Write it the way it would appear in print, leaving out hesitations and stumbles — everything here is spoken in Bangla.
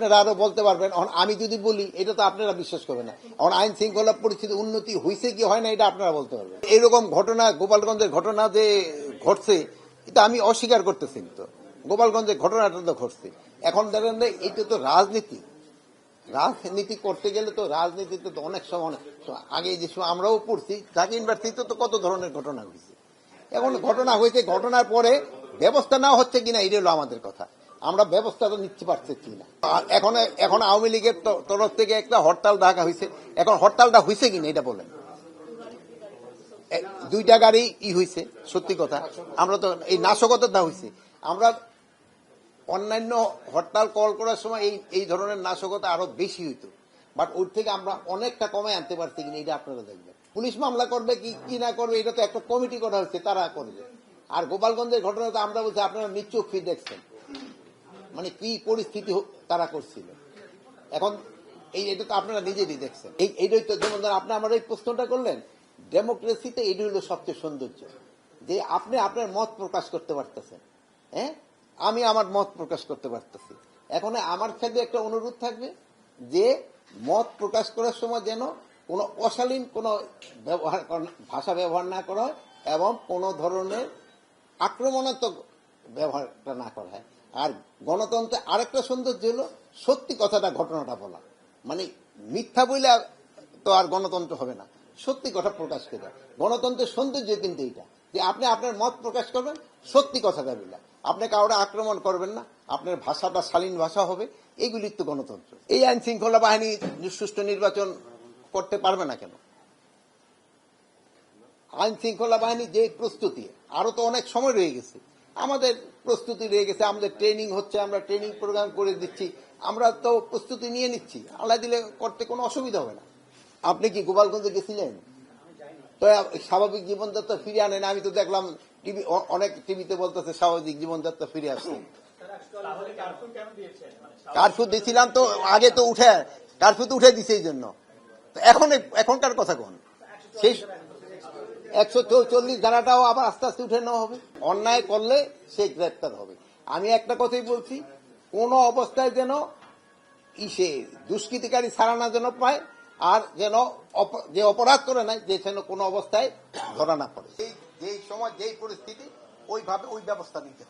আপনারা আরো বলতে পারবেন। আমি যদি বলি এটা তো আপনারা বিশ্বাস করবেন না। এখন আইন শৃঙ্খলা পরিস্থিতি উন্নতি হয়েছে কি হয় না এটা আপনারা বলতে পারবেন। এইরকম ঘটনা গোপালগঞ্জের ঘটনা যে ঘটছে এটা আমি অস্বীকার করতেছি। তো গোপালগঞ্জের ঘটনাটা তো ঘটছে। এখন দেখেন এটা তো রাজনীতি। রাজনীতি করতে গেলে তো রাজনীতিতে তো অনেক সময় আগে যে আমরাও পড়ছি ঢাকা ইউনিভার্সিটিতে তো কত ধরনের ঘটনা হয়েছে। এখন ঘটনা হয়েছে, ঘটনার পরে ব্যবস্থা নেওয়া হচ্ছে কিনা এটা হলো আমাদের কথা। আমরা ব্যবস্থা তো নিতে পারছি কিনা। এখন আওয়ামী লীগের তরফ থেকে একটা হরতাল ডাকা হয়েছে। এখন হরতালটা হয়েছে কিনা এটা বলেন। দুইটা গাড়ি হয়েছে, সত্যি কথা। আমরা তো এই নাশকতাটা হয়েছে। আমরা অন্যান্য হরতাল কল করার সময় এই ধরনের নাশকতা আরো বেশি হইতো, বাট ওর থেকে আমরা অনেকটা কমে আনতে পারছি কিনা এটা আপনারা দেখবেন। পুলিশ মামলা করবে কি না করবে এটা তো একটা কমিটি করা হচ্ছে, তারা করবে। আর গোপালগঞ্জের ঘটনা তো আমরা বলছি আপনারা নিচোখে দেখছেন, মানে কি পরিস্থিতি তারা করছিল। এখন এটা তো আপনারা নিজেরই দেখছেন। এইটাই তো যেমন আপনি আমার এই প্রশ্নটা করলেন, ডেমোক্রেসিতে এটি হলো সবচেয়ে সৌন্দর্য যে আপনি আপনার মত প্রকাশ করতে পারতেছেন। হ্যাঁ, আমি আমার মত প্রকাশ করতে পারতেছি। এখন আমার ক্ষেত্রে একটা অনুরোধ থাকবে যে মত প্রকাশ করার সময় যেন কোনো অশালীন কোনো ভাষা ব্যবহার না করা হয় এবং কোনো ধরনের আক্রমণাত্মক ব্যবহারটা না করা হয়। আর গণতন্ত্রে আরেকটা সৌন্দর্য হলো সত্যি কথাটা, ঘটনাটা বলা। মানে মিথ্যা বইলে তো আর গণতন্ত্র হবে না, সত্যি কথা প্রকাশ করে। গণতন্ত্রের সৌন্দর্য কিন্তু এইটা যে আপনি আপনার মত প্রকাশ করবেন, সত্যি কথাটা বললেন, আপনি কাউকে আক্রমণ করবেন না, আপনার ভাষাটা শালীন ভাষা হবে। এইগুলির তো গণতন্ত্র। এই আইন শৃঙ্খলা বাহিনী সুষ্ঠু নির্বাচন করতে পারবে না কেন? আইন শৃঙ্খলা বাহিনী যে প্রস্তুতি, আরো তো অনেক সময় রয়ে গেছে। আমাদের প্রস্তুতি রয়ে গেছে, আমাদের ট্রেনিং হচ্ছে, আমরা ট্রেনিং প্রোগ্রাম করে দিচ্ছি, আমরা তো প্রস্তুতি নিয়ে নিচ্ছি। আল্লাহ দিলে করতে কোনো অসুবিধা হবে না। আপনি কি গোপালগঞ্জে গেছিলেন? তো স্বাভাবিক জীবনযাত্রা ফিরে আনেন। আমি তো দেখলাম টিভি, অনেক টিভিতে বলতেছে স্বাভাবিক জীবনযাত্রা ফিরে আসছে। কারফিউ দিয়েছিলাম তো আগে, তো কারফিউ তো উঠে দিছে এই জন্য। এখনকার কথা কোন সেই 144 ধারাটাও আবার আস্তে আস্তে উঠে নেওয়া হবে। অন্যায় করলে সে গ্রেপ্তার হবে। আমি একটা কথাই বলছি, কোন অবস্থায় যেন দুষ্কৃতিকারী ছাড়া না যেন পায়, আর যেন যে অপরাধ করে নাই যে যেন কোনো অবস্থায় ধরা না পড়ে। যেই সময় যেই পরিস্থিতি ওইভাবে ওই ব্যবস্থা নিতে হবে।